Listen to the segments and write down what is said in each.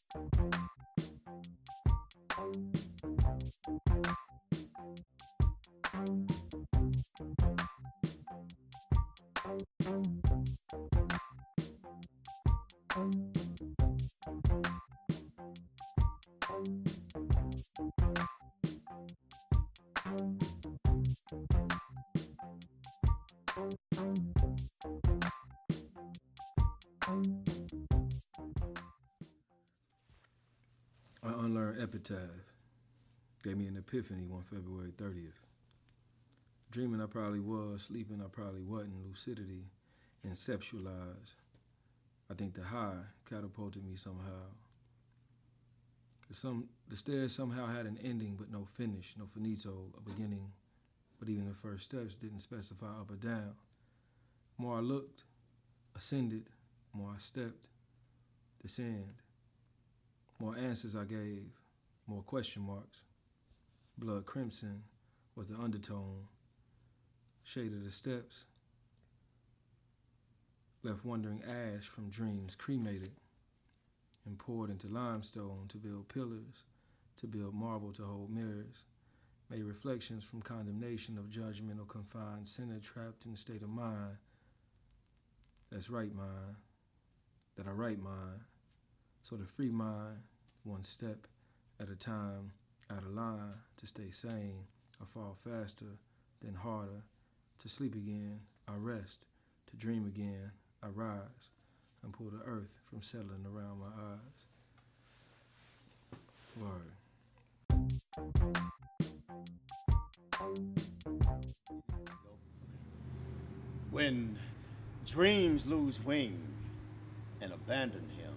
I unlearned epitaph gave me an epiphany one February 30th. Dreaming I probably was, sleeping I probably wasn't, lucidity inceptualized. I think the high catapulted me somehow. The stairs somehow had an ending but no finish, no finito, a beginning, but even the first steps didn't specify up or down. More I looked, ascended, more I stepped, descend. More answers I gave, more question marks. Blood crimson was the undertone. Shade of the steps left wandering ash from dreams cremated and poured into limestone to build pillars, to build marble to hold mirrors, made reflections from condemnation of judgmental confined sinner trapped in a state of mind that's right mind, that I write mind. So the free mind, one step at a time, out of line, to stay sane. I fall faster, then harder. To sleep again, I rest. To dream again, I rise. And pull the earth from settling around my eyes. Word. When dreams lose wing and abandon him,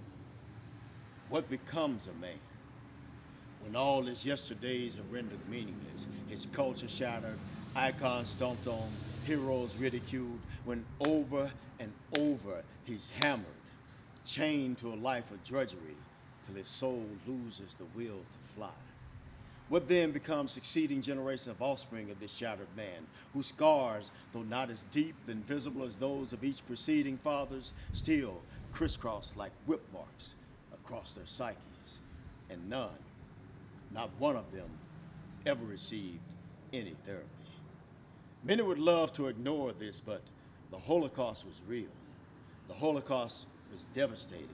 what becomes a man? When all his yesterdays are rendered meaningless, his culture shattered, icons stomped on, heroes ridiculed, when over and over he's hammered, chained to a life of drudgery, till his soul loses the will to fly. What then becomes succeeding generations of offspring of this shattered man, whose scars, though not as deep and visible as those of each preceding fathers, still crisscross like whip marks across their psyches, and none, not one of them, ever received any therapy. Many would love to ignore this, but the Holocaust was real. The Holocaust was devastating.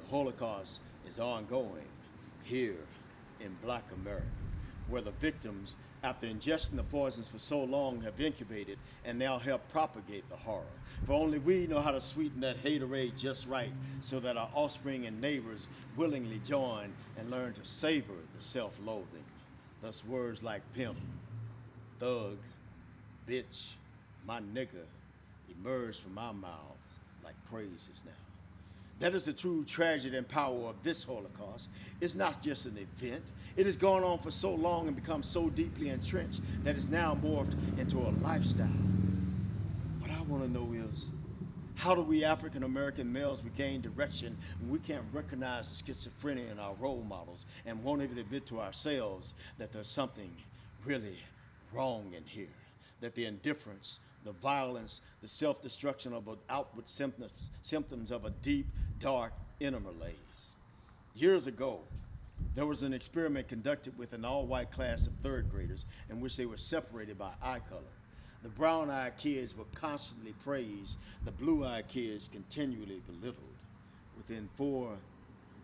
The Holocaust is ongoing here in Black America, where the victims, after ingesting the poisons for so long, have incubated and now help propagate the horror. For only we know how to sweeten that haterade just right, so that our offspring and neighbors willingly join and learn to savor the self-loathing. Thus words like pimp, thug, bitch, my nigga emerge from our mouths like praises now. That is the true tragedy and power of this Holocaust. It's not just an event. It has gone on for so long and become so deeply entrenched that it's now morphed into a lifestyle. What I want to know is, how do we African American males regain direction when we can't recognize the schizophrenia in our role models and won't even admit to ourselves that there's something really wrong in here? That the indifference, the violence, the self-destruction of outward symptoms of a deep, dark inner malaise. Years ago, there was an experiment conducted with an all-white class of third graders in which they were separated by eye color. The brown-eyed kids were constantly praised, the blue-eyed kids continually belittled. Within 4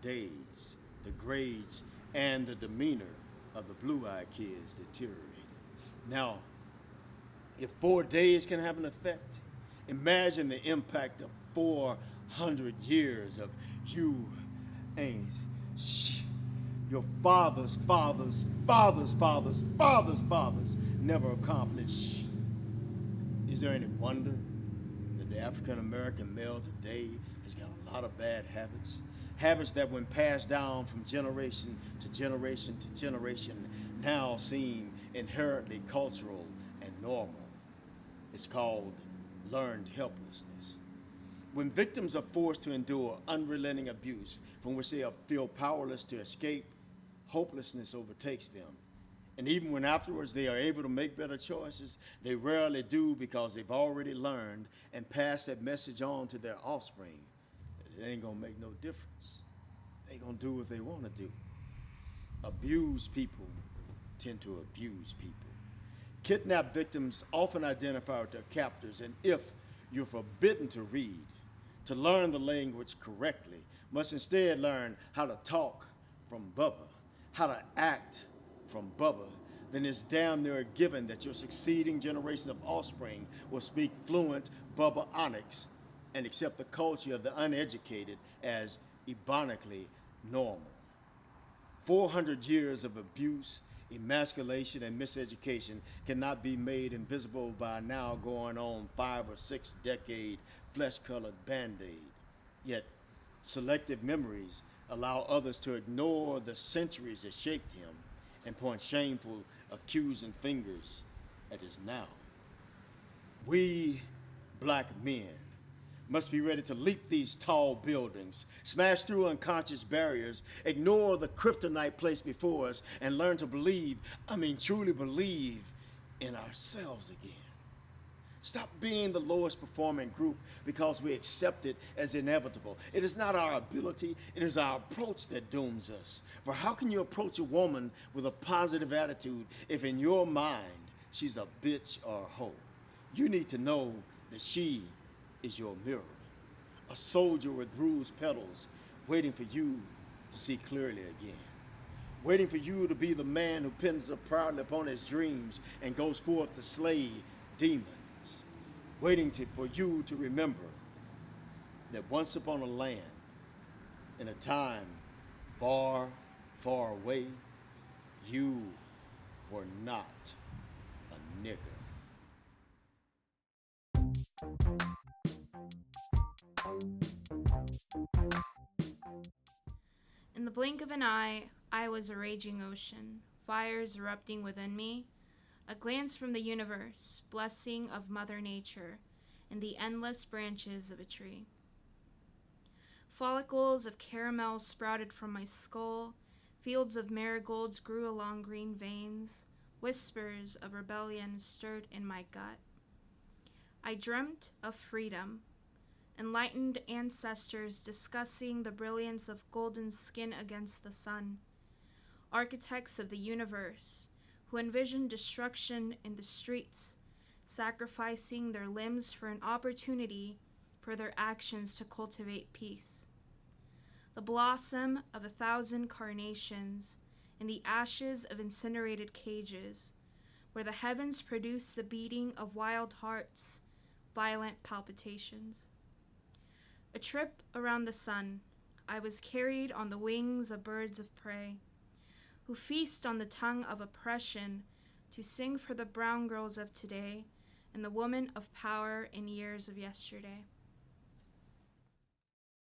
days, the grades and the demeanor of the blue-eyed kids deteriorated. Now, if 4 days can have an effect, imagine the impact of 400 years of you ain't shit. Your fathers never accomplished. Is there any wonder that the African American male today has got a lot of bad habits? Habits that when passed down from generation to generation to generation now seem inherently cultural and normal. It's called learned helplessness. When victims are forced to endure unrelenting abuse from which they feel powerless to escape, hopelessness overtakes them. And even when afterwards they are able to make better choices, they rarely do because they've already learned and passed that message on to their offspring that it ain't gonna make no difference. they gonna do what they wanna do. Abused people tend to abuse people. Kidnapped victims often identify with their captors, and if you're forbidden to read, to learn the language correctly, must instead learn how to talk from Bubba, how to act from Bubba, then it's damn near a given that your succeeding generation of offspring will speak fluent Bubba Onyx and accept the culture of the uneducated as ebonically normal. 400 years of abuse, emasculation, and miseducation cannot be made invisible by a now going on 5 or 6 decade flesh-colored band-aid. Yet, selective memories allow others to ignore the centuries that shaped him and point shameful, accusing fingers at his now. We, black men, must be ready to leap these tall buildings, smash through unconscious barriers, ignore the kryptonite placed before us, and learn to believe, truly believe, in ourselves again. Stop being the lowest performing group because we accept it as inevitable. It is not our ability, it is our approach that dooms us. For how can you approach a woman with a positive attitude if in your mind she's a bitch or a hoe? You need to know that she is your mirror, a soldier with bruised petals waiting for you to see clearly again, waiting for you to be the man who pins up proudly upon his dreams and goes forth to slay demons, waiting for you to remember that once upon a land, in a time far, far away, you were not a nigger. In the blink of an eye, I was a raging ocean, fires erupting within me, a glance from the universe, blessing of Mother Nature, and the endless branches of a tree. Follicles of caramel sprouted from my skull, fields of marigolds grew along green veins, whispers of rebellion stirred in my gut. I dreamt of freedom, enlightened ancestors discussing the brilliance of golden skin against the sun, architects of the universe who envisioned destruction in the streets, sacrificing their limbs for an opportunity for their actions to cultivate peace. The blossom of 1,000 carnations in the ashes of incinerated cages, where the heavens produce the beating of wild hearts, violent palpitations. A trip around the sun, I was carried on the wings of birds of prey, who feast on the tongue of oppression to sing for the brown girls of today and the women of power in years of yesterday.